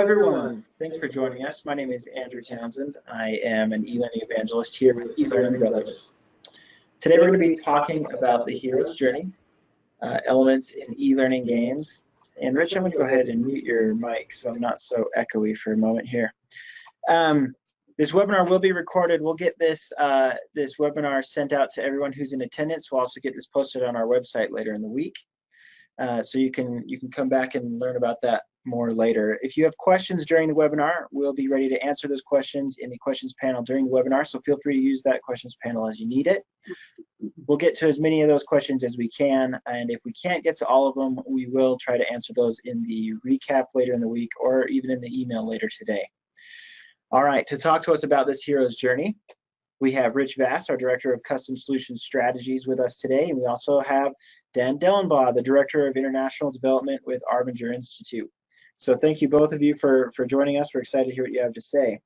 everyone. Thanks for joining us. My name is Andrew Townsend. I am an e-learning evangelist here with eLearning Brothers. Today we're going to be talking about the hero's journey, elements in e-learning games. And Rich, I'm going to go ahead and mute your mic so I'm not so echoey for a moment here. This webinar will be recorded. We'll get this webinar sent out to everyone who's in attendance. We'll also get this posted on our website later in the week. So you can come back and learn about that more later. If you have questions during the webinar, we'll be ready to answer those questions in the questions panel during the webinar, so feel free to use that questions panel as you need it. We'll get to as many of those questions as we can, and if we can't get to all of them, we will try to answer those in the recap later in the week or even in the email later today. All right, to talk to us about this hero's journey, we have Rich Vass, our Director of Custom Solutions Strategies, with us today, and we also have Dan Dellenbach, the Director of International Development with Arbinger Institute. So thank you both of you for joining us. We're excited to hear what you have to say.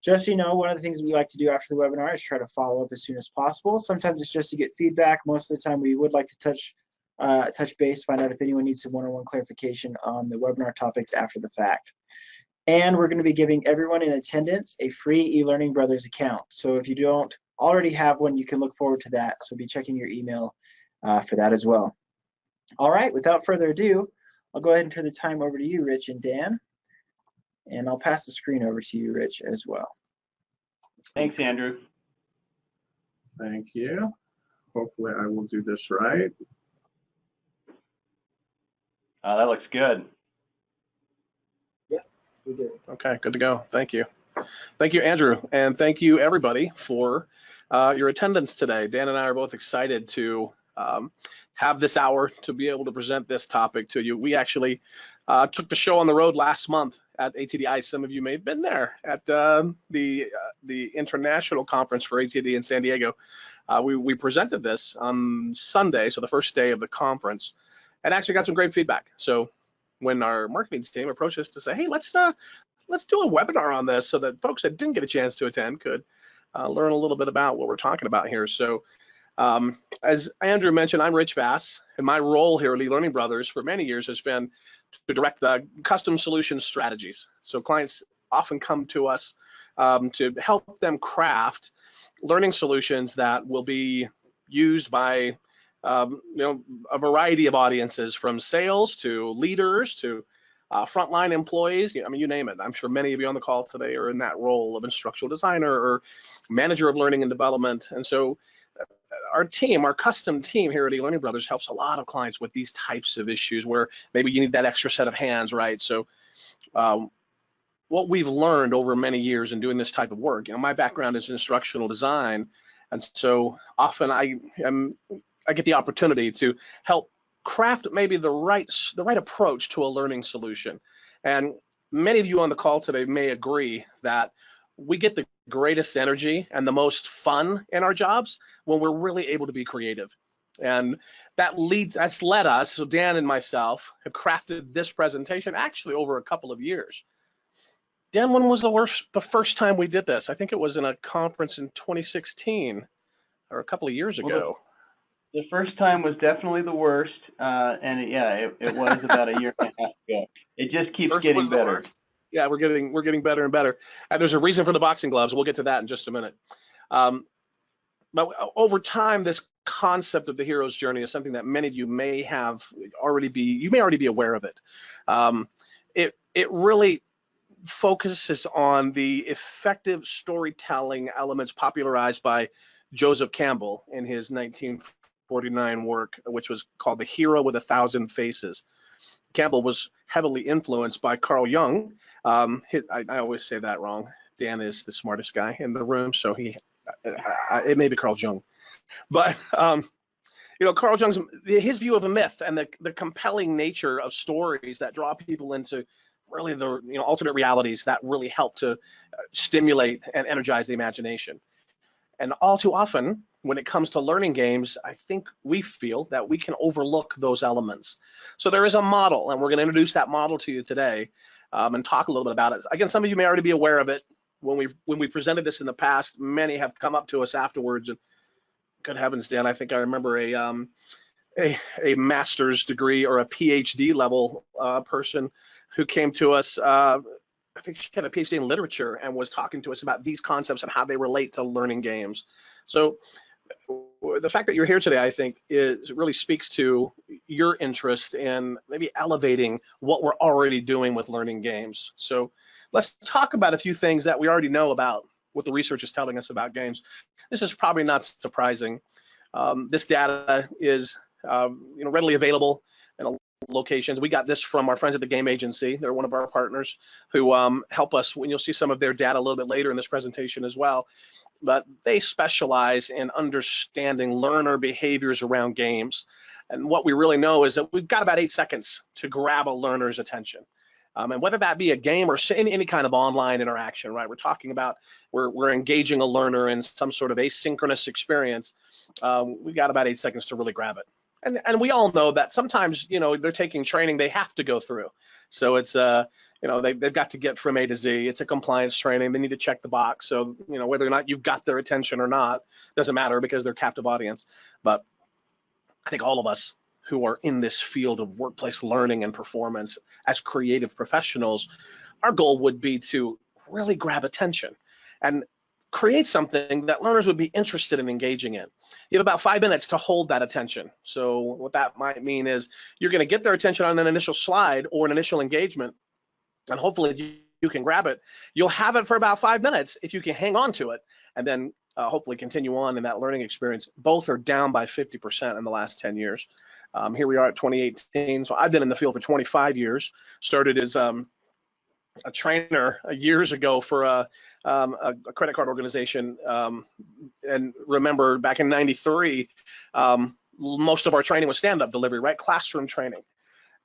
Just so you know, one of the things we like to do after the webinar is try to follow up as soon as possible. Sometimes it's just to get feedback. Most of the time we would like to touch base, find out if anyone needs some one-on-one clarification on the webinar topics after the fact. And we're going to be giving everyone in attendance a free eLearning Brothers account. So if you don't already have one, you can look forward to that. So be checking your email for that as well. All right, without further ado, I'll go ahead and turn the time over to you, Rich and Dan, and I'll pass the screen over to you, Rich, as well. Thanks, Andrew. Thank you. Hopefully I will do this right. That looks good. Yeah, we did. Okay, good to go. Thank you. Thank you, Andrew, and thank you, everybody, for your attendance today. Dan and I are both excited to have this hour to be able to present this topic to you. We actually took the show on the road last month at ATDI. Some of you may have been there at the international conference for ATD in San Diego. We presented this on Sunday, so the first day of the conference, and actually got some great feedback. So when our marketing team approached us to say, hey, let's do a webinar on this so that folks that didn't get a chance to attend could learn a little bit about what we're talking about here. So as Andrew mentioned, I'm Rich Vass, and my role here at eLearning Brothers for many years has been to direct the custom solution strategies. So clients often come to us to help them craft learning solutions that will be used by a variety of audiences, from sales to leaders to frontline employees. I mean, you name it. I'm sure many of you on the call today are in that role of instructional designer or manager of learning and development. And so our team, our custom team here at eLearning Brothers, helps a lot of clients with these types of issues where maybe you need that extra set of hands, right? So what we've learned over many years in doing this type of work, my background is instructional design, and so often I get the opportunity to help craft maybe the right approach to a learning solution. And many of you on the call today may agree that we get the greatest energy and the most fun in our jobs when we're really able to be creative. And that's led us, so Dan and myself have crafted this presentation actually over a couple of years. Dan, when was the first time we did this? I think it was in a conference in 2016 or a couple of years ago. The first time was definitely the worst, and yeah, it was about a year and a half ago. It just keeps getting better. Yeah, we're getting better and better. And there's a reason for the boxing gloves. We'll get to that in just a minute. But over time, this concept of the hero's journey is something that many of you may already be aware of it. It really focuses on the effective storytelling elements popularized by Joseph Campbell in his 1949 work, which was called The Hero with a Thousand Faces. Campbell was heavily influenced by Carl Jung. I always say that wrong. Dan is the smartest guy in the room, so it may be Carl Jung. But Carl Jung's his view of a myth and the compelling nature of stories that draw people into really the alternate realities that really help to stimulate and energize the imagination. And all too often, when it comes to learning games, I think we feel that we can overlook those elements. So there is a model, and we're going to introduce that model to you today and talk a little bit about it. Again, some of you may already be aware of it. When we presented this in the past, many have come up to us afterwards, and good heavens, Dan, I think I remember a master's degree or a PhD level person who came to us I think she had a PhD in literature and was talking to us about these concepts and how they relate to learning games. So the fact that you're here today, I think, really speaks to your interest in maybe elevating what we're already doing with learning games. So let's talk about a few things that we already know about what the research is telling us about games. This is probably not surprising. This data is readily available in locations. We got this from our friends at the Game Agency. They're one of our partners who help us. When you'll see some of their data a little bit later in this presentation as well. But they specialize in understanding learner behaviors around games. And what we really know is that we've got about 8 seconds to grab a learner's attention. And whether that be a game or any kind of online interaction, right? We're talking about, we're engaging a learner in some sort of asynchronous experience. We got about 8 seconds to really grab it. And we all know that sometimes, they're taking training they have to go through. So it's, they've got to get from A to Z. It's a compliance training. They need to check the box. So, whether or not you've got their attention or not, doesn't matter because they're captive audience. But I think all of us who are in this field of workplace learning and performance as creative professionals, our goal would be to really grab attention and create something that learners would be interested in engaging in. You have about 5 minutes to hold that attention. So what that might mean is you're going to get their attention on an initial slide or an initial engagement, and hopefully you can grab it. You'll have it for about 5 minutes if you can hang on to it, and then hopefully continue on in that learning experience. Both are down by 50% in the last 10 years. Here we are at 2018. So I've been in the field for 25 years. Started as a trainer years ago for a credit card organization. And remember back in '93, most of our training was stand-up delivery, right? Classroom training.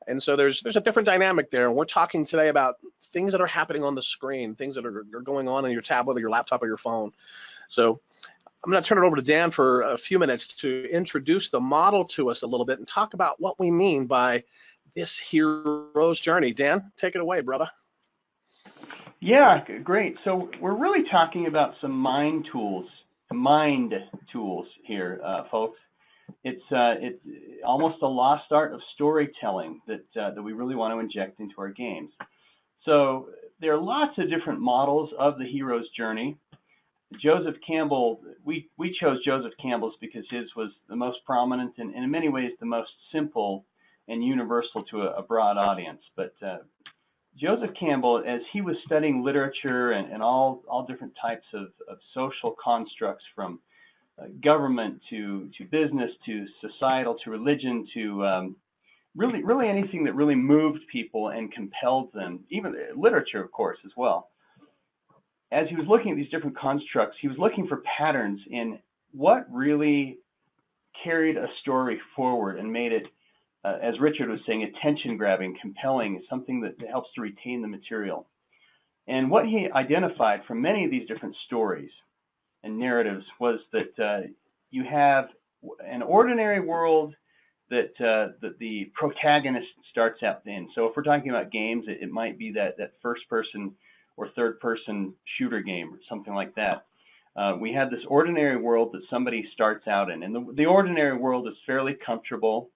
And so there's a different dynamic there. And we're talking today about things that are happening on the screen, things that are going on in your tablet or your laptop or your phone. So I'm going to turn it over to Dan for a few minutes to introduce the model to us a little bit and talk about what we mean by this hero's journey. Dan, take it away, brother. Yeah, great. So we're really talking about some mind tools here, folks. It's almost a lost art of storytelling that we really want to inject into our games. So there are lots of different models of the hero's journey. Joseph Campbell, we chose Joseph Campbell's because his was the most prominent and in many ways the most simple and universal to a broad audience. But Joseph Campbell, as he was studying literature and all different types of social constructs, from government to business to societal to religion to really anything that really moved people and compelled them, even literature, of course, as well. As he was looking at these different constructs, he was looking for patterns in what really carried a story forward and made it, as Richard was saying, attention-grabbing, compelling, something that helps to retain the material. And what he identified from many of these different stories and narratives was that you have an ordinary world that the protagonist starts out in. So if we're talking about games, it might be that first-person or third-person shooter game or something like that. We have this ordinary world that somebody starts out in, and the ordinary world is fairly comfortable.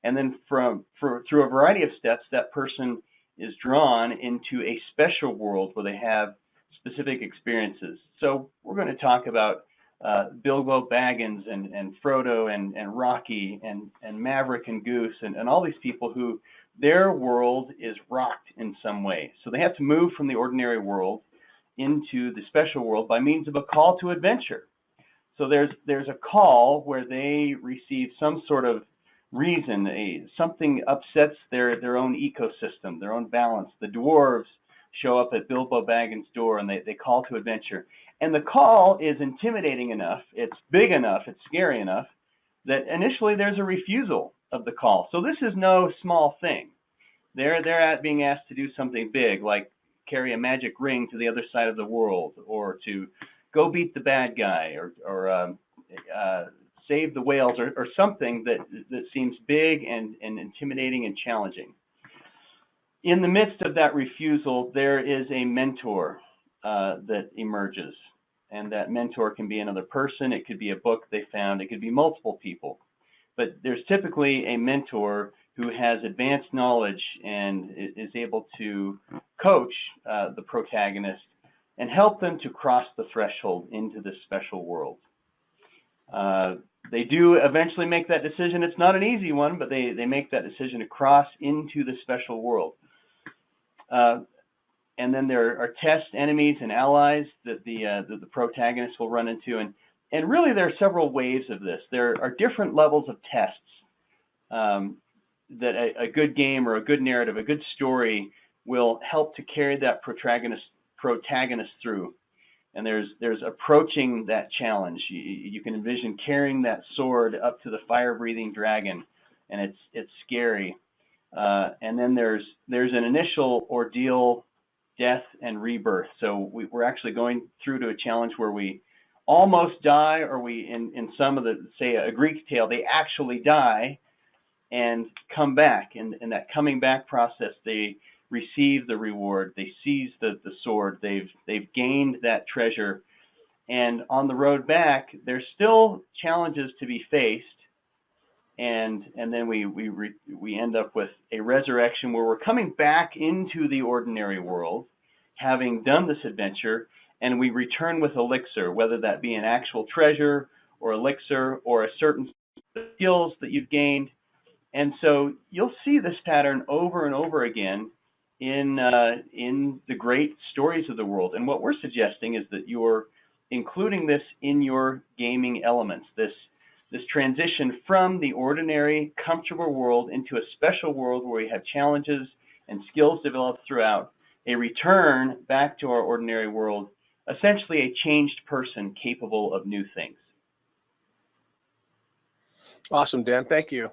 And then through a variety of steps, that person is drawn into a special world where they have specific experiences. So we're going to talk about Bilbo Baggins and Frodo and Rocky and Maverick and Goose and all these people who their world is rocked in some way. So they have to move from the ordinary world into the special world by means of a call to adventure. So there's a call where they receive some sort of reason, something upsets their own ecosystem, their own balance. The dwarves show up at Bilbo Baggins' door and they call to adventure. And the call is intimidating enough, it's big enough, it's scary enough, that initially there's a refusal of the call. So this is no small thing. They're being asked to do something big, like carry a magic ring to the other side of the world, or to go beat the bad guy, or save the whales, or something that seems big and intimidating and challenging. In the midst of that refusal, there is a mentor that emerges. And that mentor can be another person, it could be a book they found, it could be multiple people. But there's typically a mentor who has advanced knowledge and is able to coach the protagonist and help them to cross the threshold into this special world. They do eventually make that decision. It's not an easy one, but they make that decision to cross into the special world. And then there are test enemies and allies that the protagonist will run into. And really there are several waves of this. There are different levels of tests that a good game or a good narrative, a good story will help to carry that protagonist through. And there's approaching that challenge. You can envision carrying that sword up to the fire-breathing dragon, and it's scary. And then there's an initial ordeal, death, and rebirth. So we're actually going through to a challenge where we almost die, or we in some of the, say a Greek tale, they actually die and come back. And in that coming back process, they receive the reward, they seize the sword, they've gained that treasure, and on the road back there's still challenges to be faced, and then we end up with a resurrection where we're coming back into the ordinary world, having done this adventure, and we return with elixir, whether that be an actual treasure or elixir or a certain skills that you've gained. And so you'll see this pattern over and over again in the great stories of the world. And what we're suggesting is that you're including this in your gaming elements, this transition from the ordinary, comfortable world into a special world where we have challenges and skills developed throughout, a return back to our ordinary world, essentially a changed person capable of new things. Awesome, Dan. Thank you. I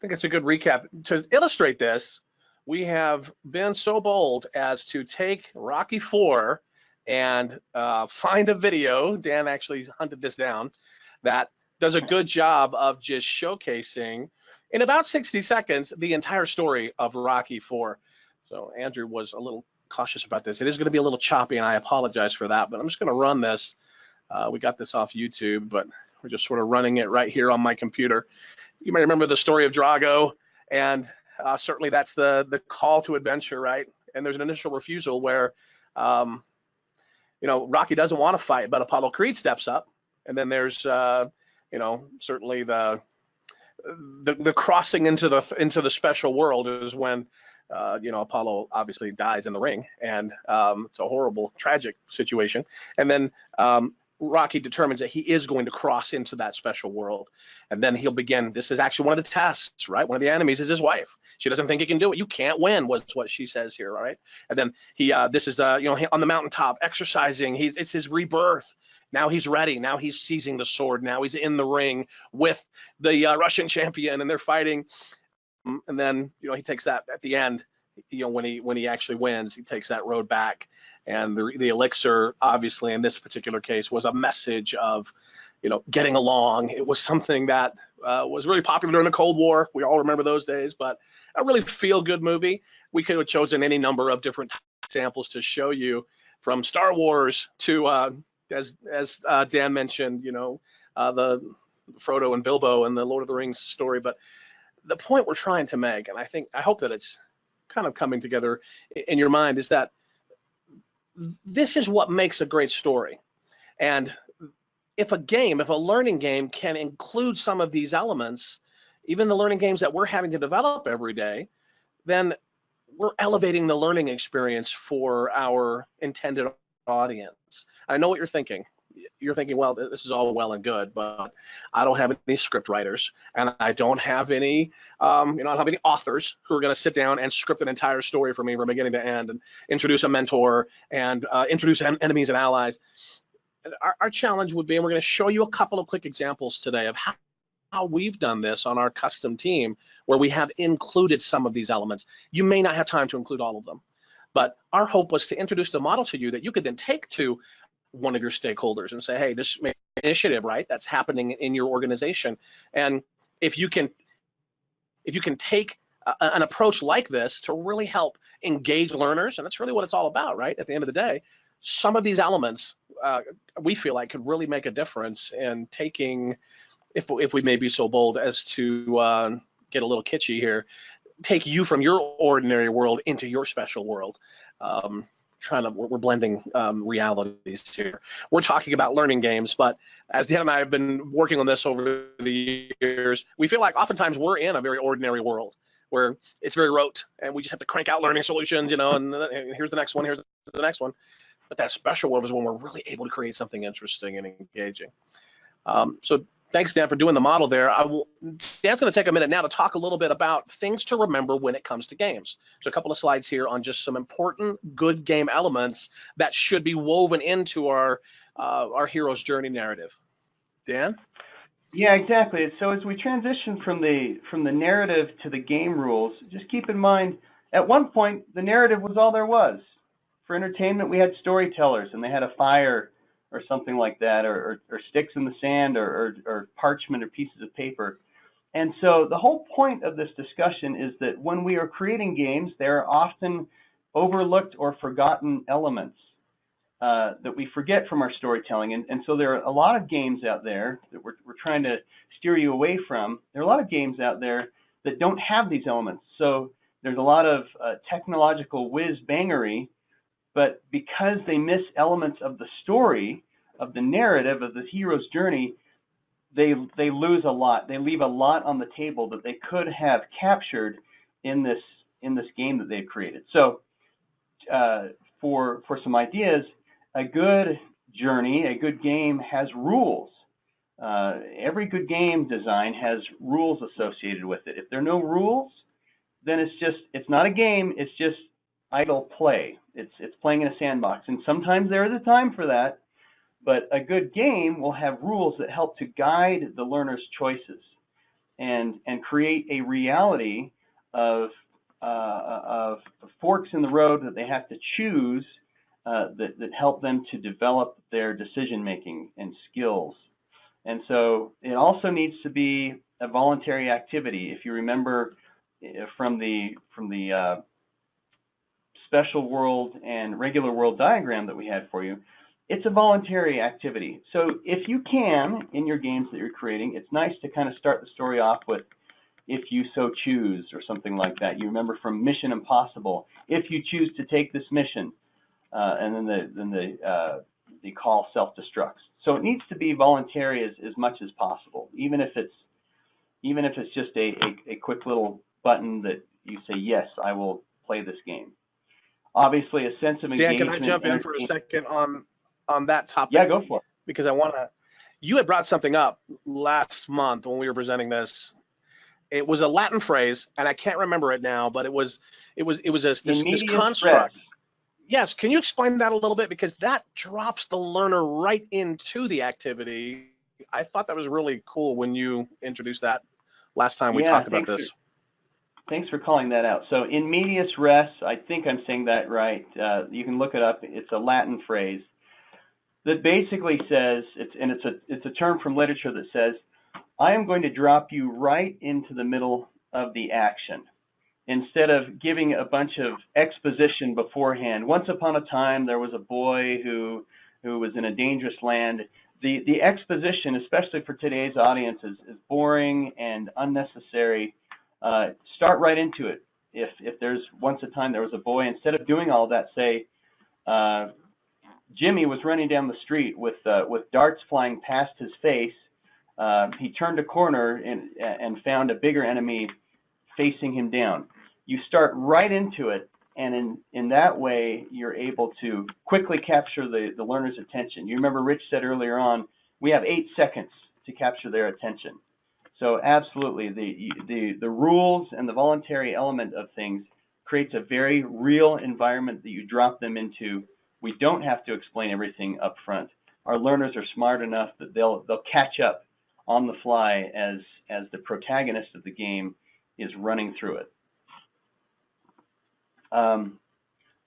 think it's a good recap. To illustrate this, we have been so bold as to take Rocky IV and find a video. Dan actually hunted this down that does a good job of just showcasing in about 60 seconds the entire story of Rocky IV. So Andrew was a little cautious about this. It is going to be a little choppy, and I apologize for that, but I'm just going to run this. We got this off YouTube, but we're just sort of running it right here on my computer. You may remember the story of Drago, and certainly that's the call to adventure, right? And there's an initial refusal where, Rocky doesn't want to fight, but Apollo Creed steps up, and then there's, certainly the crossing into the special world is when, Apollo obviously dies in the ring, and it's a horrible, tragic situation. And then Rocky determines that he is going to cross into that special world, and then he'll begin. This is actually one of the tests, right? One of the enemies is his wife. She doesn't think he can do it. You can't win, was what she says here, right? And then this is on the mountaintop exercising. It's his rebirth. Now he's ready. Now he's seizing the sword. Now he's in the ring with the Russian champion, and they're fighting. And then he takes that at the end. When he actually wins, he takes that road back, and the elixir, obviously in this particular case, was a message of, getting along. It was something that was really popular during the Cold War. We all remember those days, but a really feel-good movie. We could have chosen any number of different examples to show you, from Star Wars to, as Dan mentioned, the Frodo and Bilbo and the Lord of the Rings story. But the point we're trying to make, and I hope that it's kind of coming together in your mind, is that this is what makes a great story. And if a learning game can include some of these elements, even the learning games that we're having to develop every day, then we're elevating the learning experience for our intended audience. I know what you're thinking. You're thinking, well, this is all well and good, but I don't have any script writers, and I don't have any, I don't have any authors who are going to sit down and script an entire story for me from beginning to end, and introduce a mentor, and introduce enemies and allies. Our challenge would be, and we're going to show you a couple of quick examples today of how we've done this on our custom team, where we have included some of these elements. You may not have time to include all of them, but our hope was to introduce the model to you that you could then take to one of your stakeholders and say, hey, this initiative, right, that's happening in your organization. And if you can take an approach like this to really help engage learners, and that's really what it's all about, right? At the end of the day, some of these elements we feel like could really make a difference in taking, if we may be so bold as to get a little kitschy here, take you from your ordinary world into your special world. we're blending realities here. We're talking about learning games, but as Dan and I have been working on this over the years, we feel like oftentimes we're in a very ordinary world where it's very rote and we just have to crank out learning solutions, and here's the next one, here's the next one. But that special world is when we're really able to create something interesting and engaging. So thanks, Dan, for doing the model there. Dan's going to take a minute now to talk a little bit about things to remember when it comes to games. So a couple of slides here on just some important good game elements that should be woven into our hero's journey narrative. Dan? Yeah, exactly. So as we transition from the narrative to the game rules, just keep in mind, at one point, the narrative was all there was. For entertainment, we had storytellers, and they had a fire or something like that, or sticks in the sand, or parchment or pieces of paper. And so the whole point of this discussion is that when we are creating games, there are often overlooked or forgotten elements that we forget from our storytelling. And so there are a lot of games out there that we're trying to steer you away from. There are a lot of games out there that don't have these elements. So there's a lot of technological whiz-bangery, but because they miss elements of the story, of the narrative, of the hero's journey, they lose a lot. They leave a lot on the table that they could have captured in this game that they've created. So for some ideas, a good journey, a good game has rules. Every good game design has rules associated with it. If there are no rules, then it's not a game, it's just idle play. It's playing in a sandbox. And sometimes there is a time for that, but a good game will have rules that help to guide the learner's choices and create a reality of forks in the road that they have to choose that help them to develop their decision-making and skills. And so it also needs to be a voluntary activity. If you remember from the special world and regular world diagram that we had for you, it's a voluntary activity. So if you can, in your games that you're creating, it's nice to kind of start the story off with "if you so choose" or something like that. You remember from Mission Impossible, if you choose to take this mission, and then the call self-destructs. So it needs to be voluntary as much as possible, even if it's just a quick little button that you say, yes, I will play this game. Obviously, a sense of engagement. Dan, can I jump in for a second on that topic? Yeah, go for it. Because you had brought something up last month when we were presenting this. It was a Latin phrase, and I can't remember it now, but it was this construct. Res. Yes, can you explain that a little bit? Because that drops the learner right into the activity. I thought that was really cool when you introduced that last time we talked about this. Thanks for calling that out. So in medias res, I think I'm saying that right. You can look it up. It's a Latin phrase that basically says, it's a term from literature that says, I am going to drop you right into the middle of the action. Instead of giving a bunch of exposition beforehand. Once upon a time, there was a boy who was in a dangerous land. The exposition, especially for today's audience, is boring and unnecessary. Start right into it. If there's once a time there was a boy, instead of doing all that, say, Jimmy was running down the street with darts flying past his face. He turned a corner and found a bigger enemy facing him down. You start right into it, and in that way, you're able to quickly capture the learner's attention. You remember Rich said earlier on, we have 8 seconds to capture their attention. So absolutely, the rules and the voluntary element of things creates a very real environment that you drop them into. We don't have to explain everything up front. Our learners are smart enough that they'll catch up on the fly as the protagonist of the game is running through it. And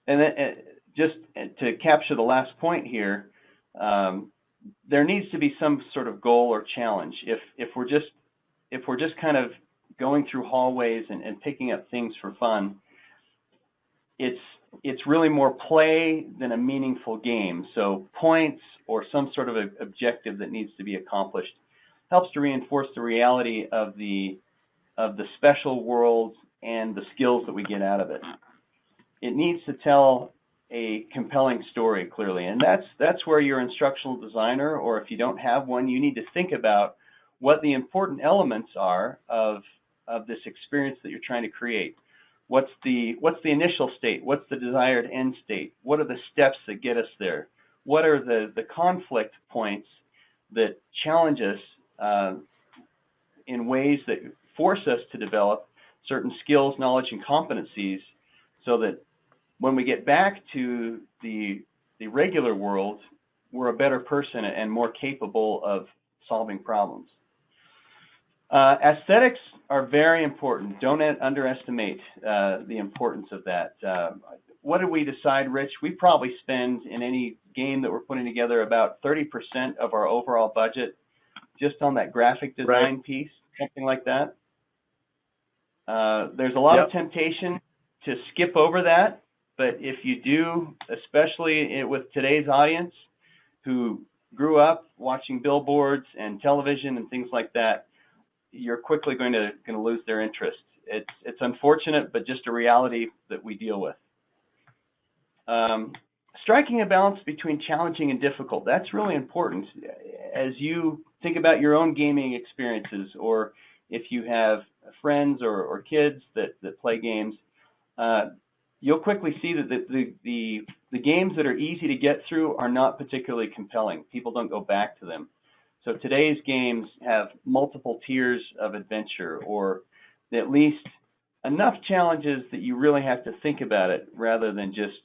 then, just to capture the last point here, there needs to be some sort of goal or challenge. If we're just kind of going through hallways and picking up things for fun, it's really more play than a meaningful game. So points or some sort of objective that needs to be accomplished helps to reinforce the reality of the special world and the skills that we get out of it. It needs to tell a compelling story clearly. And that's where your instructional designer, or if you don't have one, you need to think about what the important elements are of this experience that you're trying to create. What's the initial state? What's the desired end state? What are the steps that get us there? What are the conflict points that challenge us in ways that force us to develop certain skills, knowledge, and competencies, so that when we get back to the regular world, we're a better person and more capable of solving problems. Aesthetics are very important. Don't underestimate the importance of that. What did we decide, Rich? We probably spend in any game that we're putting together about 30% of our overall budget just on that graphic design piece, something like that. There's a lot of temptation to skip over that, but if you do, especially with today's audience who grew up watching billboards and television and things like that, you're quickly going to lose their interest. It's unfortunate, but just a reality that we deal with. Striking a balance between challenging and difficult, that's really important. As you think about your own gaming experiences, or if you have friends or kids that play games, you'll quickly see that the games that are easy to get through are not particularly compelling. People don't go back to them. So today's games have multiple tiers of adventure, or at least enough challenges that you really have to think about it rather than just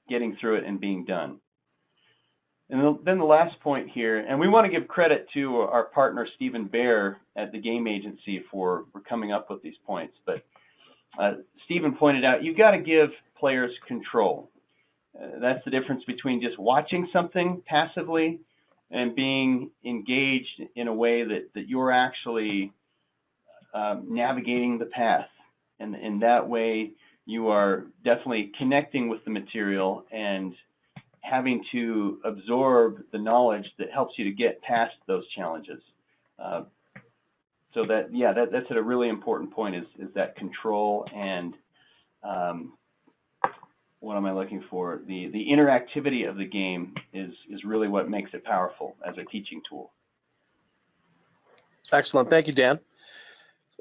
getting through it and being done. And then the last point here, and we want to give credit to our partner Stephen Bear at the Game Agency for coming up with these points, but Stephen pointed out you've got to give players control. That's the difference between just watching something passively and being engaged in a way that you're actually navigating the path. And in that way, you are definitely connecting with the material and having to absorb the knowledge that helps you to get past those challenges. So that's a really important point, is that control and what am I looking for? The interactivity of the game is really what makes it powerful as a teaching tool. Excellent. Thank you, Dan.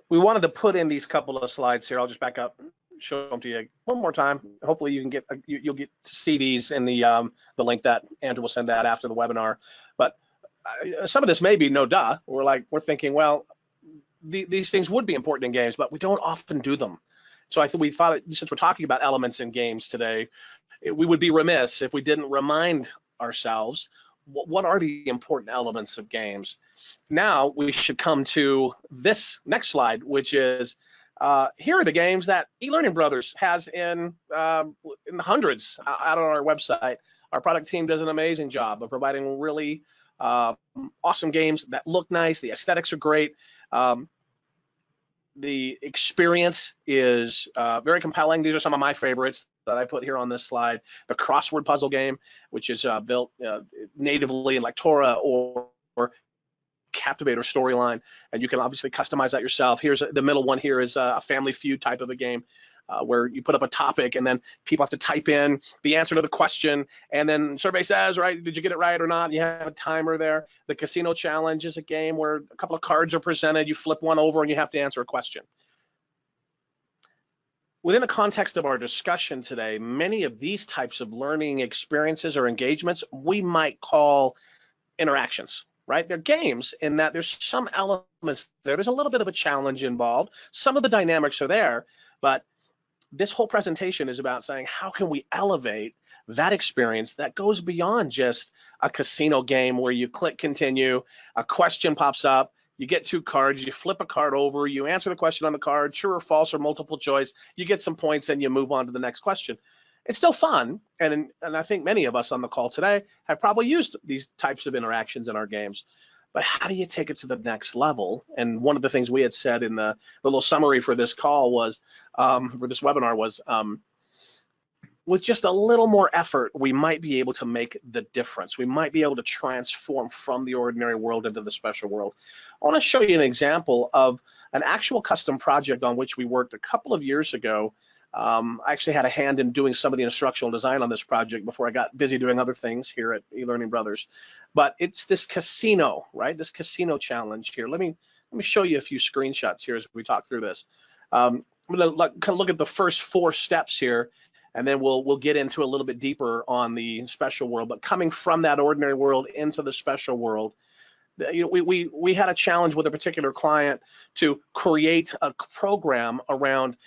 We wanted to put in these couple of slides here. I'll just back up, show them to you one more time. Hopefully you can you'll get to see these in the link that Andrew will send out after the webinar. But some of this may be no duh. We're thinking, well, these things would be important in games, but we don't often do them. So I think we thought, since we're talking about elements in games today, we would be remiss if we didn't remind ourselves what are the important elements of games. Now we should come to this next slide, which is here are the games that eLearning Brothers has in hundreds out on our website. Our product team does an amazing job of providing really awesome games that look nice. The aesthetics are great. The experience is very compelling. These are some of my favorites that I put here on this slide. The crossword puzzle game, which is built natively in Lectora or Captivator storyline, and you can obviously customize that yourself. Here's the middle one here is a Family Feud type of a game where you put up a topic and then people have to type in the answer to the question, and then survey says, right, did you get it right or not? You have a timer there. The Casino Challenge is a game where a couple of cards are presented, you flip one over and you have to answer a question. Within the context of our discussion today, many of these types of learning experiences or engagements we might call interactions, right? They're games in that there's some elements there. There's a little bit of a challenge involved. Some of the dynamics are there, but this whole presentation is about saying, how can we elevate that experience that goes beyond just a casino game where you click continue, a question pops up, you get two cards, you flip a card over, you answer the question on the card, true or false or multiple choice, you get some points and you move on to the next question. It's still fun, and I think many of us on the call today have probably used these types of interactions in our games. But how do you take it to the next level? And one of the things we had said in the little summary for this call was, for this webinar was, with just a little more effort, we might be able to make the difference. We might be able to transform from the ordinary world into the special world. I want to show you an example of an actual custom project on which we worked a couple of years ago I actually had a hand in doing some of the instructional design on this project before I got busy doing other things here at eLearning Brothers. But it's this casino, right? This casino challenge here. Let me show you a few screenshots here as we talk through this. I'm going to kind of look at the first 4 steps here, and then we'll get into a little bit deeper on the special world. But coming from that ordinary world into the special world, we had a challenge with a particular client to create a program around.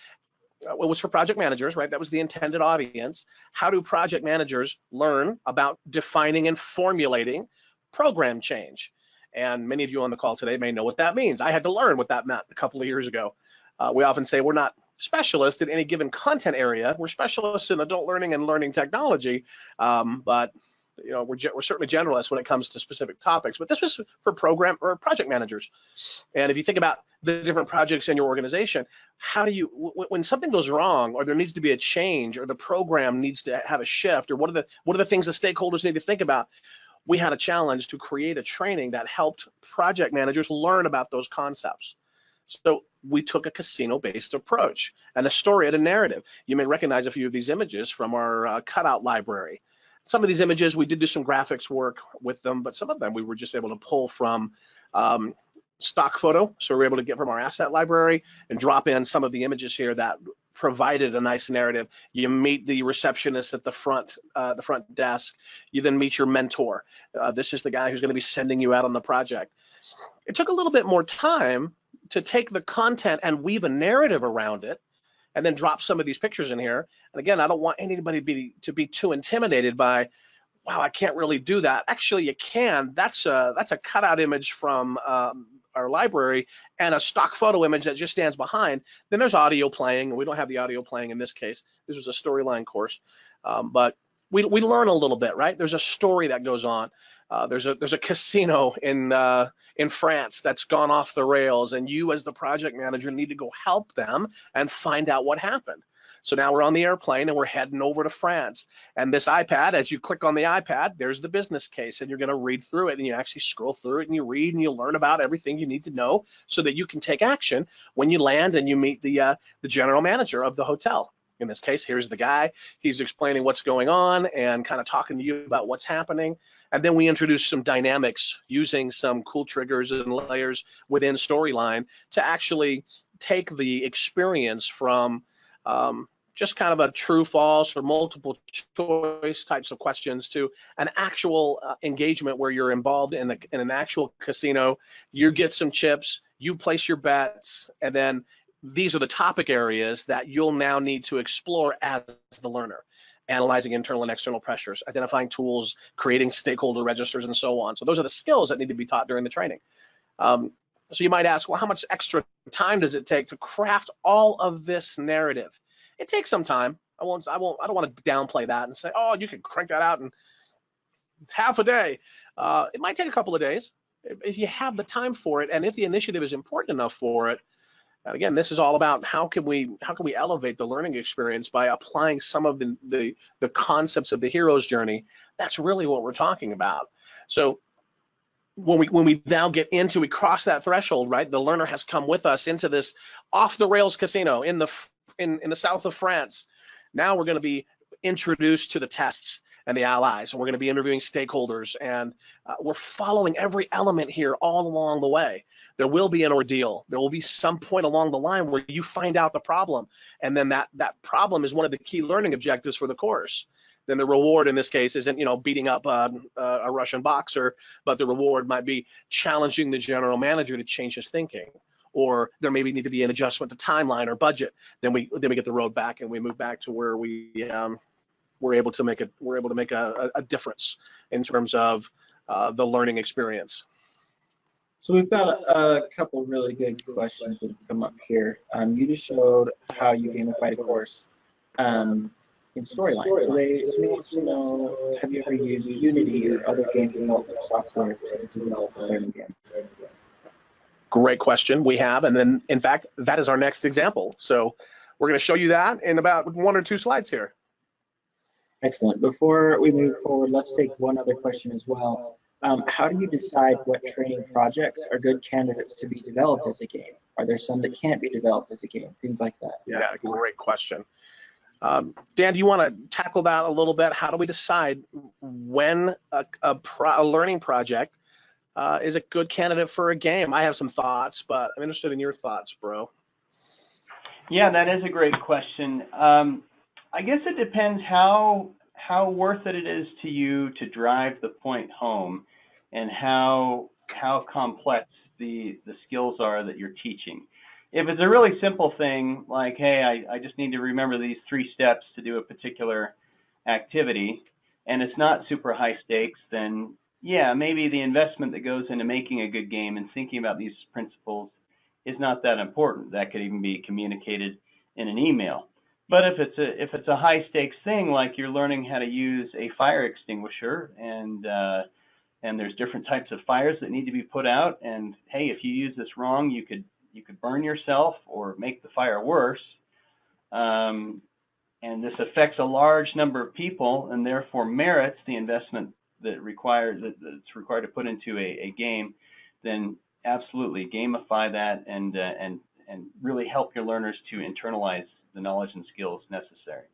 It was for project managers, right? That was the intended audience. How do project managers learn about defining and formulating program change? And many of you on the call today may know what that means. I had to learn what that meant a couple of years ago. We often say we're not specialists in any given content area. We're specialists in adult learning and learning technology, but we're certainly generalists when it comes to specific topics. But this was for program or project managers. And if you think about the different projects in your organization, how do you, when something goes wrong, or there needs to be a change, or the program needs to have a shift, or what are the things the stakeholders need to think about? We had a challenge to create a training that helped project managers learn about those concepts. So we took a casino-based approach and a story and a narrative. You may recognize a few of these images from our cutout library. Some of these images, we did do some graphics work with them, but some of them we were just able to pull from stock photo. So we were able to get from our asset library and drop in some of the images here that provided a nice narrative. You meet the receptionist at the front desk. You then meet your mentor. This is the guy who's going to be sending you out on the project. It took a little bit more time to take the content and weave a narrative around it, and then drop some of these pictures in here. And again, I don't want anybody to be too intimidated by, wow, I can't really do that. Actually, you can. That's a cutout image from our library and a stock photo image that just stands behind. Then there's audio playing. We don't have the audio playing in this case. This was a storyline course, but we learn a little bit, right? There's a story that goes on. There's a casino in France that's gone off the rails, and you as the project manager need to go help them and find out what happened. So now we're on the airplane and we're heading over to France. And this iPad, as you click on the iPad, there's the business case, and you're going to read through it, and you actually scroll through it and you read and you learn about everything you need to know so that you can take action when you land and you meet the general manager of the hotel. In this case, here's the guy. He's explaining what's going on and kind of talking to you about what's happening. And then we introduce some dynamics using some cool triggers and layers within Storyline to actually take the experience from just kind of a true, false, or multiple choice types of questions to an actual engagement where you're involved in an actual casino. You get some chips, you place your bets, and then these are the topic areas that you'll now need to explore as the learner. Analyzing internal and external pressures, identifying tools, creating stakeholder registers, and so on. So those are the skills that need to be taught during the training. So you might ask, well, how much extra time does it take to craft all of this narrative? It takes some time. I don't want to downplay that and say, oh, you can crank that out in half a day. It might take a couple of days if you have the time for it, and if the initiative is important enough for it. And again, this is all about how can we elevate the learning experience by applying some of the concepts of the hero's journey. That's really what we're talking about. So when we now get into, we cross that threshold, right? The learner has come with us into this off the rails casino in the south of France. Now we're going to be introduced to the tests and the allies, and we're going to be interviewing stakeholders, and we're following every element here all along the way. There will be an ordeal. There will be some point along the line where you find out the problem, and then that problem is one of the key learning objectives for the course. Then the reward in this case isn't beating up a Russian boxer, but the reward might be challenging the general manager to change his thinking, or there maybe need to be an adjustment to timeline or budget. Then we get the road back and we move back to where we're able to make a difference in terms of the learning experience. So we've got a couple really good questions that have come up here. You just showed how you gamified a course in Storyline. So somebody wants to know, have you ever used Unity or other game development software to develop a learning game? Great question. We have, and then in fact, that is our next example. So we're going to show you that in about 1 or 2 slides here. Excellent. Before we move forward, let's take one other question as well. How do you decide what training projects are good candidates to be developed as a game? Are there some that can't be developed as a game? Things like that. Yeah, great question. Dan, do you want to tackle that a little bit? How do we decide when a learning project is a good candidate for a game? I have some thoughts, but I'm interested in your thoughts, bro. Yeah, that is a great question. I guess it depends how worth it is to you to drive the point home, and how complex the skills are that you're teaching. If it's a really simple thing, like, hey, I just need to remember these 3 steps to do a particular activity, and it's not super high stakes, then yeah, maybe the investment that goes into making a good game and thinking about these principles is not that important. That could even be communicated in an email. But if it's a high stakes thing, like you're learning how to use a fire extinguisher, and there's different types of fires that need to be put out, and hey, if you use this wrong, you could burn yourself or make the fire worse. And this affects a large number of people, and therefore merits the investment that's required to put into a game. Then absolutely gamify that, and really help your learners to internalize the knowledge and skills necessary.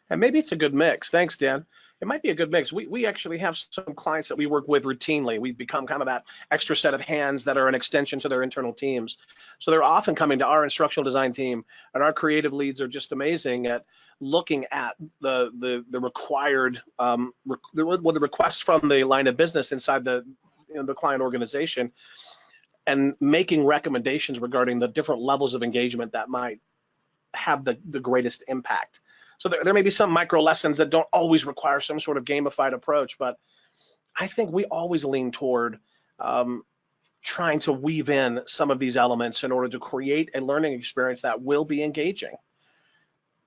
And maybe it's a good mix. Thanks, Dan. It might be a good mix. We actually have some clients that we work with routinely. We've become kind of that extra set of hands that are an extension to their internal teams. So they're often coming to our instructional design team, and our creative leads are just amazing at looking at the required the requests from the line of business inside the client organization, and making recommendations regarding the different levels of engagement that might have the greatest impact. So there may be some micro lessons that don't always require some sort of gamified approach, but I think we always lean toward trying to weave in some of these elements in order to create a learning experience that will be engaging.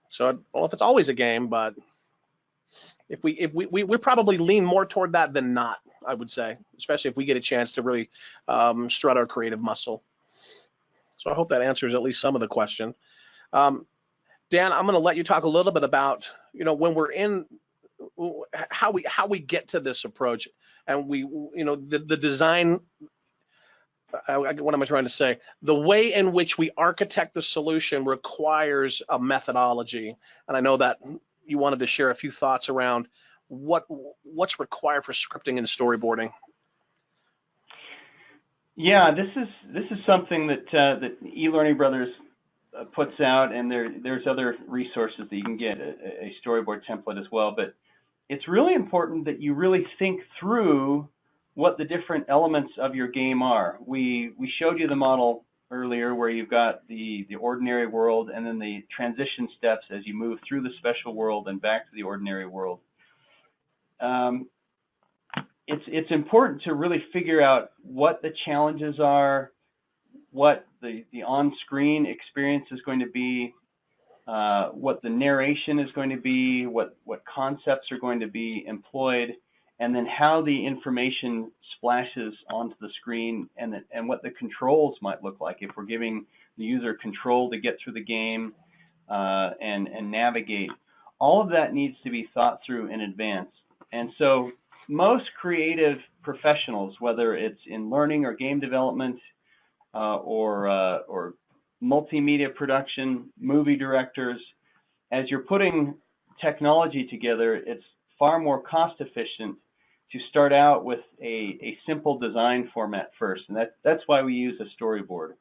So, I don't know if it's always a game, but if we probably lean more toward that than not, I would say, especially if we get a chance to really strut our creative muscle. So I hope that answers at least some of the question. Dan, I'm going to let you talk a little bit about, when we're in, how we get to this approach, and the design. What am I trying to say? The way in which we architect the solution requires a methodology, and I know that you wanted to share a few thoughts around what's required for scripting and storyboarding. Yeah, this is something that eLearning Brothers puts out, and there's other resources that you can get, a storyboard template as well. But it's really important that you really think through what the different elements of your game are. We showed you the model earlier where you've got the ordinary world, and then the transition steps as you move through the special world and back to the ordinary world. It's important to really figure out what the challenges are, what the on-screen experience is going to be, what the narration is going to be, what concepts are going to be employed, and then how the information splashes onto the screen, and what the controls might look like if we're giving the user control to get through the game and navigate. All of that needs to be thought through in advance. And so most creative professionals, whether it's in learning or game development or multimedia production, movie directors, as you're putting technology together, it's far more cost efficient to start out with a simple design format first, and that's why we use a storyboard.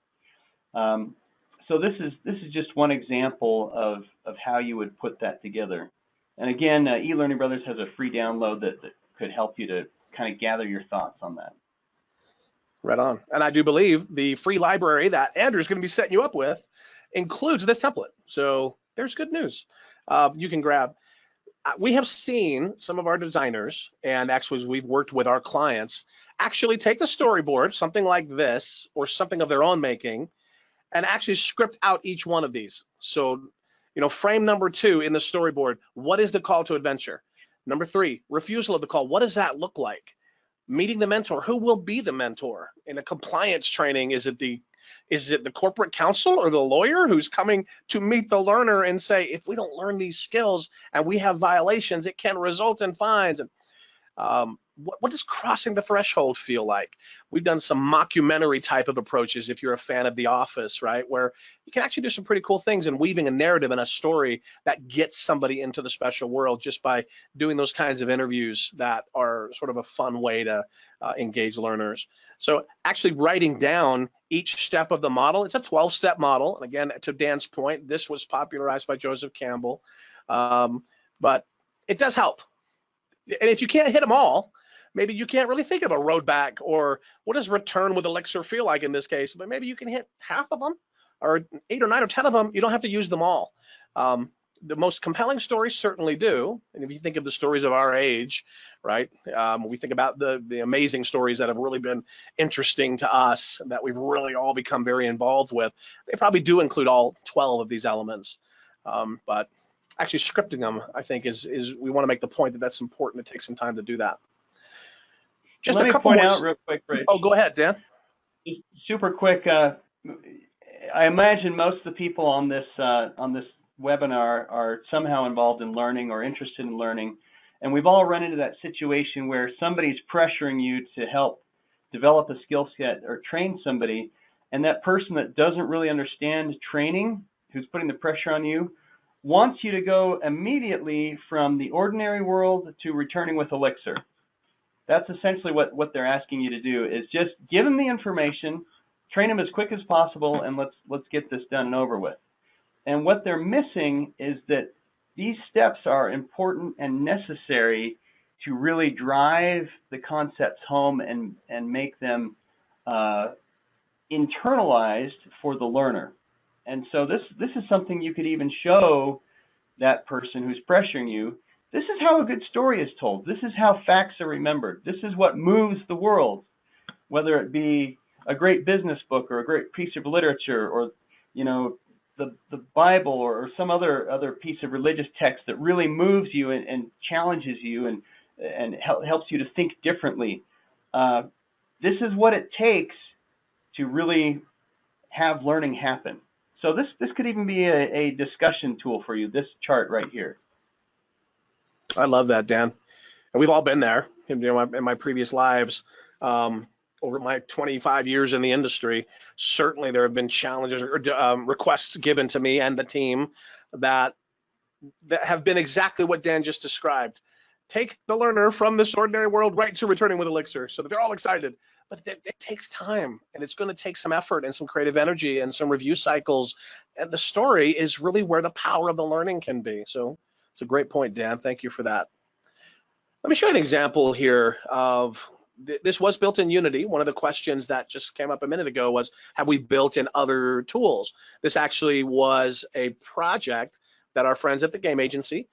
So this is just one example of how you would put that together. And again, eLearning Brothers has a free download that could help you to kind of gather your thoughts on that. Right on. And I do believe the free library that Andrew's going to be setting you up with includes this template. So there's good news. You can grab. We have seen some of our designers, and actually as we've worked with our clients, actually take the storyboard, something like this, or something of their own making, and actually script out each one of these. So, frame number 2 in the storyboard, what is the call to adventure? Number 3, refusal of the call. What does that look like? Meeting the mentor. Who will be the mentor? In a compliance training, is it the corporate counsel or the lawyer who's coming to meet the learner and say, if we don't learn these skills and we have violations, it can result in fines? And what does crossing the threshold feel like? We've done some mockumentary type of approaches, if you're a fan of The Office, right? Where you can actually do some pretty cool things in weaving a narrative and a story that gets somebody into the special world just by doing those kinds of interviews that are sort of a fun way to engage learners. So actually writing down each step of the model, it's a 12-step model. And again, to Dan's point, this was popularized by Joseph Campbell, but it does help. And if you can't hit them all, maybe you can't really think of a road back, or what does return with elixir feel like in this case, but maybe you can hit half of them, or 8 or 9 or 10 of them. You don't have to use them all. The most compelling stories certainly do. And if you think of the stories of our age, right, we think about the amazing stories that have really been interesting to us, that we've really all become very involved with. They probably do include all 12 of these elements. But actually scripting them, I think, is we want to make the point that that's important to take some time to do that. Just let me point out real quick, Rich. Oh, go ahead, Dan. Just super quick. I imagine most of the people on this webinar are somehow involved in learning or interested in learning, and we've all run into that situation where somebody's pressuring you to help develop a skill set or train somebody, and that person that doesn't really understand training, who's putting the pressure on you, wants you to go immediately from the ordinary world to returning with elixir. That's essentially what they're asking you to do, is just give them the information, train them as quick as possible, and let's get this done and over with. And what they're missing is that these steps are important and necessary to really drive the concepts home and make them internalized for the learner. And so this is something you could even show that person who's pressuring you. This is how a good story is told. This is how facts are remembered. This is what moves the world, whether it be a great business book or a great piece of literature, or the Bible or some other piece of religious text that really moves you and challenges you and helps you to think differently. This is what it takes to really have learning happen. So this could even be a discussion tool for you, this chart right here. I love that, Dan. And we've all been there. In my previous lives, over my 25 years in the industry, certainly there have been challenges or requests given to me and the team that have been exactly what Dan just described. Take the learner from this ordinary world right to returning with elixir, so that they're all excited. But it takes time, and it's going to take some effort and some creative energy and some review cycles. And the story is really where the power of the learning can be. So it's a great point, Dan. Thank you for that. Let me show you an example here of, this was built in Unity. One of the questions that just came up a minute ago was, have we built in other tools? This actually was a project that our friends at the game agency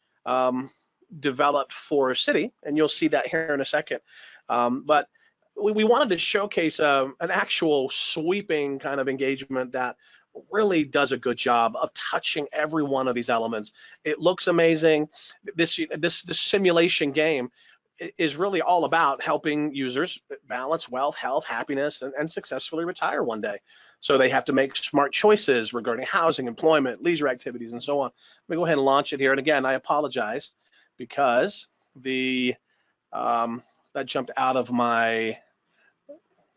developed for City, and you'll see that here in a second. But we wanted to showcase an actual sweeping kind of engagement that really does a good job of touching every one of these elements. It looks amazing. This simulation game is really all about helping users balance wealth, health, happiness, and successfully retire one day. So they have to make smart choices regarding housing, employment, leisure activities, and so on. Let me go ahead and launch it here. And again, I apologize because that jumped out of my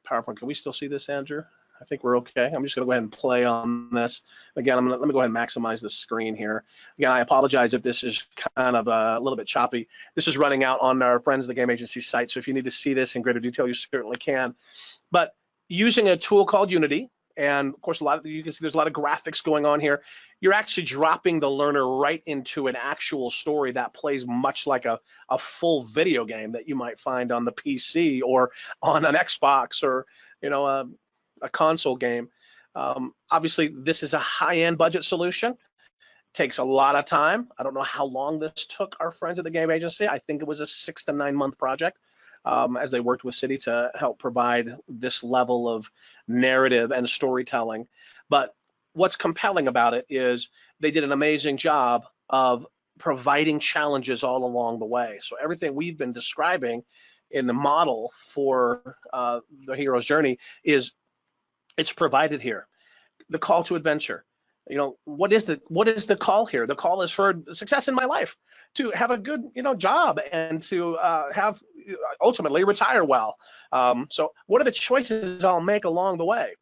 PowerPoint. Can we still see this, Andrew? I think we're okay. I'm just going to go ahead and play on this. Again, let me go ahead and maximize the screen here. Again, I apologize if this is kind of a little bit choppy. This is running out on our Friends of the Game Agency site, so if you need to see this in greater detail, you certainly can. But using a tool called Unity, and of course, you can see there's a lot of graphics going on here. You're actually dropping the learner right into an actual story that plays much like a full video game that you might find on the PC or on an Xbox or a console game. Obviously, this is a high-end budget solution. Takes a lot of time. I don't know how long this took our friends at the game agency. I think it was a 6 to 9 month project as they worked with City to help provide this level of narrative and storytelling. But what's compelling about it is they did an amazing job of providing challenges all along the way. So everything we've been describing in the model for the hero's journey it's provided here. The call to adventure. You know, what is the call here? The call is for success in my life, to have a good, job, and to have ultimately retire well. So what are the choices I'll make along the way?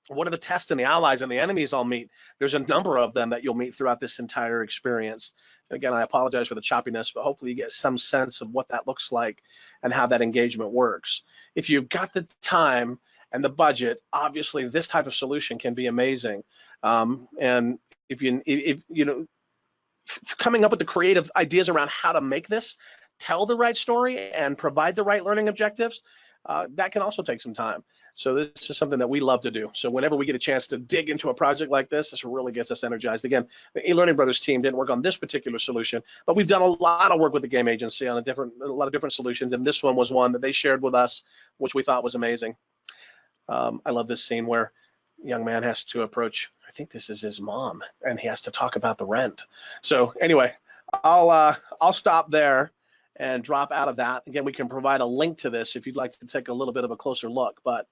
What are the tests and the allies and the enemies I'll meet? There's a number of them that you'll meet throughout this entire experience. Again, I apologize for the choppiness, but hopefully you get some sense of what that looks like and how that engagement works. If you've got the time and the budget, obviously this type of solution can be amazing. And if coming up with the creative ideas around how to make this tell the right story and provide the right learning objectives, that can also take some time. So this is something that we love to do. So whenever we get a chance to dig into a project like this really gets us energized. Again, the eLearning Brothers team didn't work on this particular solution, but we've done a lot of work with the game agency on a lot of different solutions, and this one was one that they shared with us, which we thought was amazing. I love this scene where a young man has to approach, I think this is his mom, and he has to talk about the rent. So anyway, I'll stop there and drop out of that. Again, we can provide a link to this if you'd like to take a little bit of a closer look, but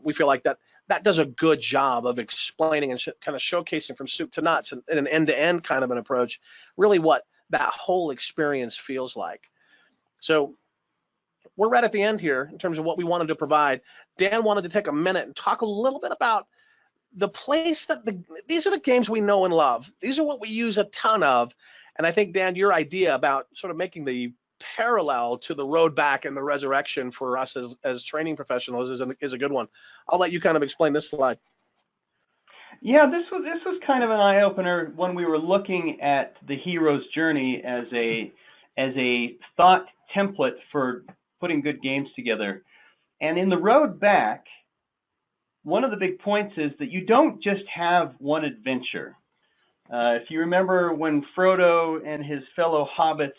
we feel like that does a good job of explaining and kind of showcasing from soup to nuts and an end-to-end kind of an approach, really what that whole experience feels like. So we're right at the end here in terms of what we wanted to provide. Dan wanted to take a minute and talk a little bit about the place that these are the games we know and love. These are what we use a ton of. And I think, Dan, your idea about sort of making the parallel to the road back and the resurrection for us as training professionals is a good one. I'll let you kind of explain this slide. Yeah, this was kind of an eye-opener when we were looking at the hero's journey as a thought template for putting good games together. And in the road back, one of the big points is that you don't just have one adventure. If you remember when Frodo and his fellow hobbits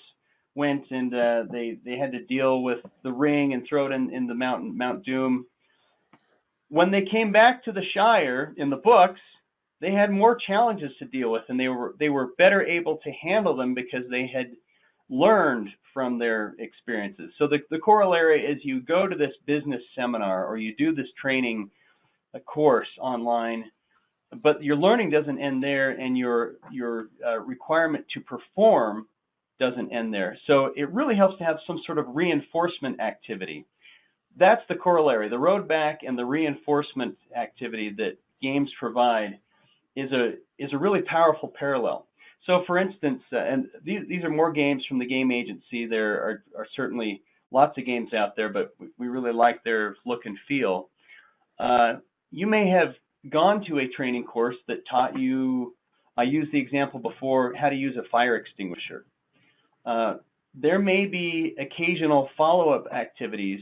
went and they had to deal with the ring and throw it in the Mount Doom, when they came back to the Shire in the books, they had more challenges to deal with, and they were better able to handle them because they had learned from their experiences. So the corollary is you go to this business seminar or you do this training course online, but your learning doesn't end there, and your requirement to perform doesn't end there. So it really helps to have some sort of reinforcement activity. That's the corollary. The road back and the reinforcement activity that games provide is a really powerful parallel. So for instance, and these are more games from the game agency. There are certainly lots of games out there, but we really like their look and feel. You may have gone to a training course that taught you, I used the example before, how to use a fire extinguisher. There may be occasional follow-up activities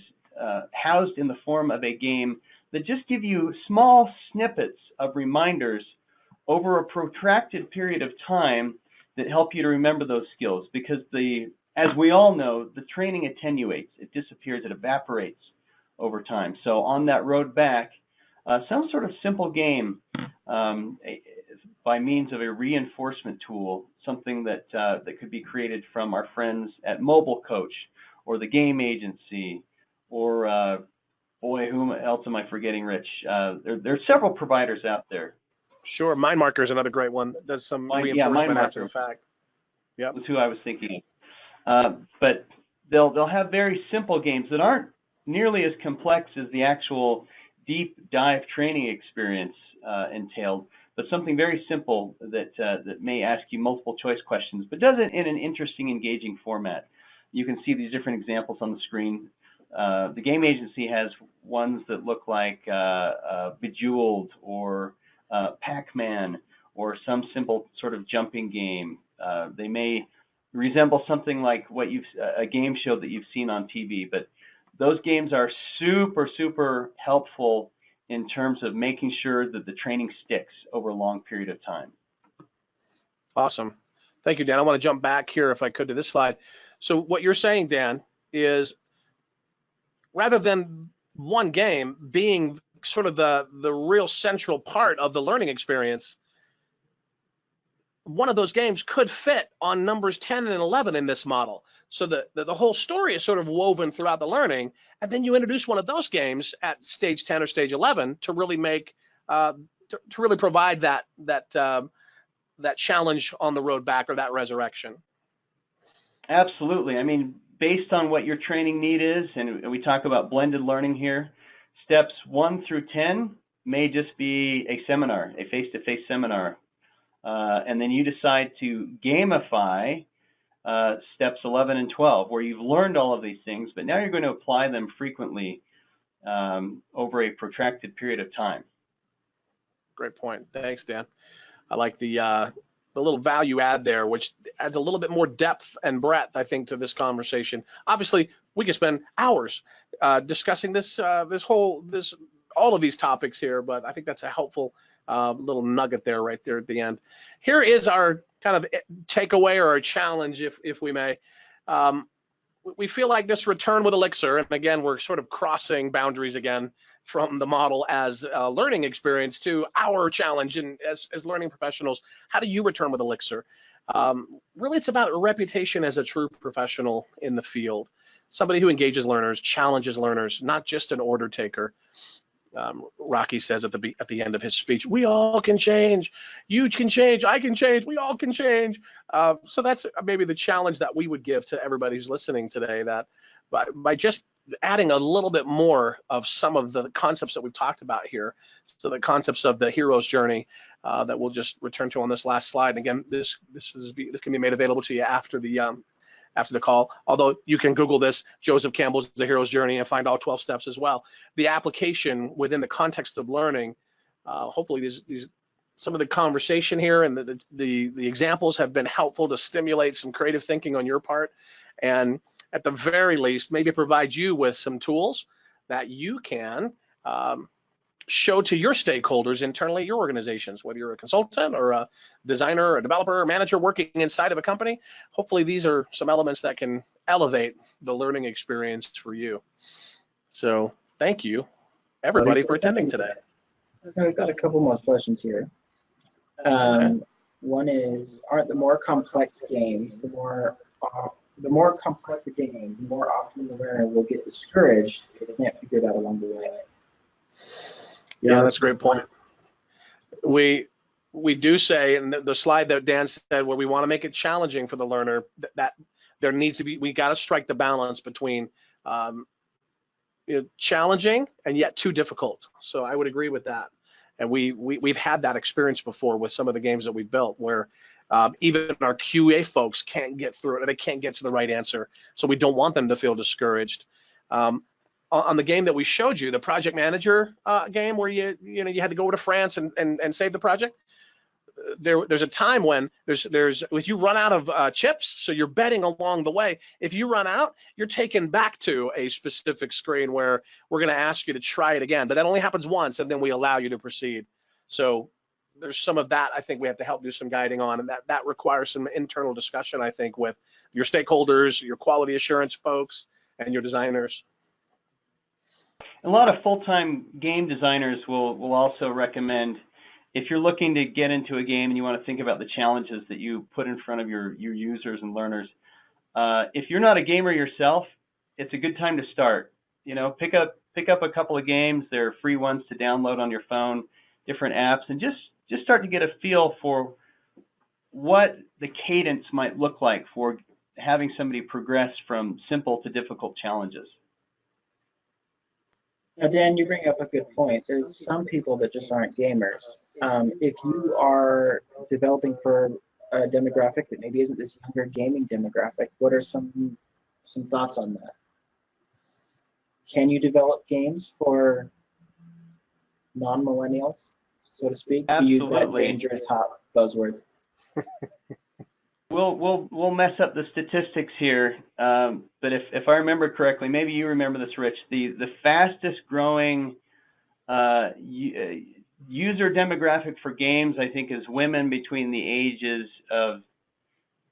housed in the form of a game that just give you small snippets of reminders over a protracted period of time that help you to remember those skills, because as we all know, the training attenuates, it disappears, it evaporates over time. So on that road back, some sort of simple game by means of a reinforcement tool, something that could be created from our friends at Mobile Coach or the game agency, or boy, whom else am I forgetting, Rich? There are several providers out there. Sure, Mind Marker is another great one that does some reinforcement after the fact. Yeah, that's who I was thinking of. But they'll have very simple games that aren't nearly as complex as the actual deep dive training experience entailed, but something very simple that may ask you multiple choice questions, but does it in an interesting, engaging format. You can see these different examples on the screen. The game agency has ones that look like Bejeweled or Pac-Man or some simple sort of jumping game. They may resemble something like a game show that you've seen on TV, but those games are super, super helpful in terms of making sure that the training sticks over a long period of time. Awesome. Thank you, Dan. I want to jump back here, if I could, to this slide. So what you're saying, Dan, is rather than one game being sort of the real central part of the learning experience, one of those games could fit on numbers 10 and 11 in this model. So the whole story is sort of woven throughout the learning, and then you introduce one of those games at stage 10 or stage 11 to really make to to really provide that challenge on the road back, or that resurrection. Absolutely. I mean, based on what your training need is, and we talk about blended learning here, steps 1 through 10 may just be a seminar, a face-to-face seminar. And then you decide to gamify steps 11 and 12, where you've learned all of these things, but now you're going to apply them frequently over a protracted period of time. Great point. Thanks, Dan. I like the little value add there, which adds a little bit more depth and breadth, I think, to this conversation. Obviously, we could spend hours discussing all of these topics here, but I think that's a helpful little nugget there, right there at the end. Here is our kind of takeaway, or our challenge, if we may. We feel like this return with Elixir, and again, we're sort of crossing boundaries again from the model as a learning experience to our challenge, and as learning professionals, how do you return with Elixir? Really, it's about a reputation as a true professional in the field, somebody who engages learners, challenges learners, not just an order taker. Rocky says at the end of his speech, we all can change. You can change. I can change. We all can change. So that's maybe the challenge that we would give to everybody who's listening today, that by just adding a little bit more of some of the concepts that we've talked about here, so the concepts of the hero's journey that we'll just return to on this last slide. And again, this can be made available to you after the call, although you can Google this, Joseph Campbell's The Hero's Journey, and find all 12 steps as well. The application within the context of learning, hopefully these some of the conversation here and the examples have been helpful to stimulate some creative thinking on your part, and at the very least, maybe provide you with some tools that you can show to your stakeholders internally at your organizations, whether you're a consultant or a designer or a developer or manager working inside of a company. Hopefully these are some elements that can elevate the learning experience for you. So thank you, everybody, for attending today. I've got a couple more questions here. One is, aren't the more complex games, the more complex the game, the more often the learner will get discouraged if they can't figure it out along the way? Yeah, that's a great point. We do say, in the slide that Dan said, where we want to make it challenging for the learner, that there needs to be, we got to strike the balance between challenging and yet too difficult. So I would agree with that. And we've had that experience before with some of the games that we've built, where even our QA folks can't get through it, or they can't get to the right answer. So we don't want them to feel discouraged. On the game that we showed you, the project manager game, where you had to go to France and save the project, there's a time when if you run out of chips, so you're betting along the way. If you run out, you're taken back to a specific screen where we're going to ask you to try it again, but that only happens once, and then we allow you to proceed. So there's some of that I think we have to help do some guiding on, and that requires some internal discussion, I think, with your stakeholders, your quality assurance folks, and your designers. A lot of full-time game designers will also recommend, if you're looking to get into a game and you want to think about the challenges that you put in front of your users and learners, if you're not a gamer yourself, it's a good time to start. Pick up a couple of games. They're free ones to download on your phone, different apps, and just start to get a feel for what the cadence might look like for having somebody progress from simple to difficult challenges. Now, Dan, you bring up a good point. There's some people that just aren't gamers. If you are developing for a demographic that maybe isn't this younger gaming demographic, what are some thoughts on that? Can you develop games for non-millennials, so to speak, to use that dangerous hot buzzword? We'll mess up the statistics here, but if I remember correctly, maybe you remember this, Rich, the fastest growing user demographic for games, I think, is women between the ages of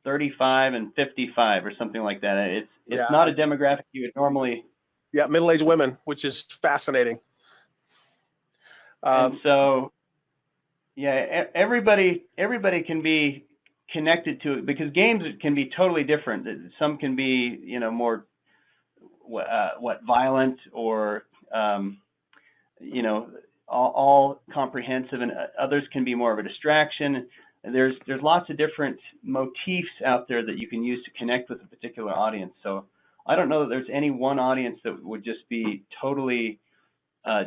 35 and 55 or something like that. It's not a demographic you would normally. Yeah, middle-aged women, which is fascinating. And so, yeah, everybody can be connected to it, because games can be totally different. Some can be, more violent, or all comprehensive, and others can be more of a distraction. There's lots of different motifs out there that you can use to connect with a particular audience. So I don't know that there's any one audience that would just be totally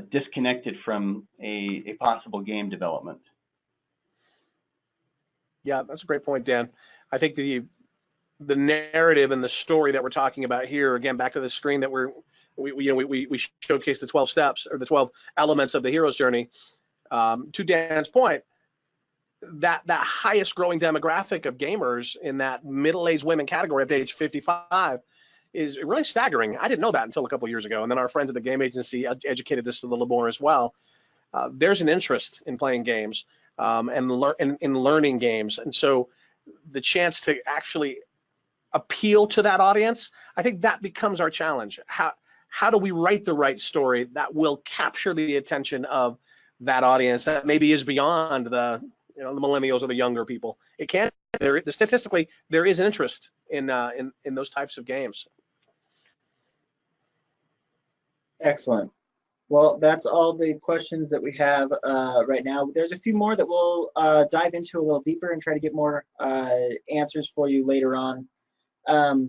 disconnected from a possible game development. Yeah, that's a great point, Dan. I think the narrative and the story that we're talking about here, again, back to the screen that we showcase the 12 steps or the 12 elements of the hero's journey. To Dan's point, that highest growing demographic of gamers in that middle-aged women category up to age 55 is really staggering. I didn't know that until a couple of years ago, and then our friends at the game agency educated us a little more as well. There's an interest in playing games and in learning games, and so the chance to actually appeal to that audience, I think that becomes our challenge. How do we write the right story that will capture the attention of that audience that maybe is beyond the millennials or the younger people? It can. Statistically, there is interest in those types of games. Excellent. Well, that's all the questions that we have right now. There's a few more that we'll dive into a little deeper and try to get more answers for you later on.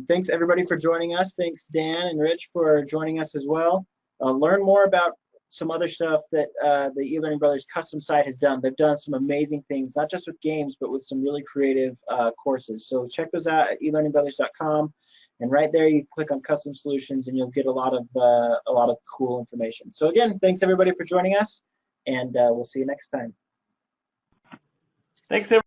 Thanks everybody for joining us. Thanks Dan and Rich for joining us as well. Learn more about some other stuff that the eLearning Brothers custom site has done. They've done some amazing things, not just with games, but with some really creative courses. So check those out at elearningbrothers.com. And right there, you click on custom solutions and you'll get a lot of cool information. So again, thanks everybody for joining us, and we'll see you next time. Thanks, everyone.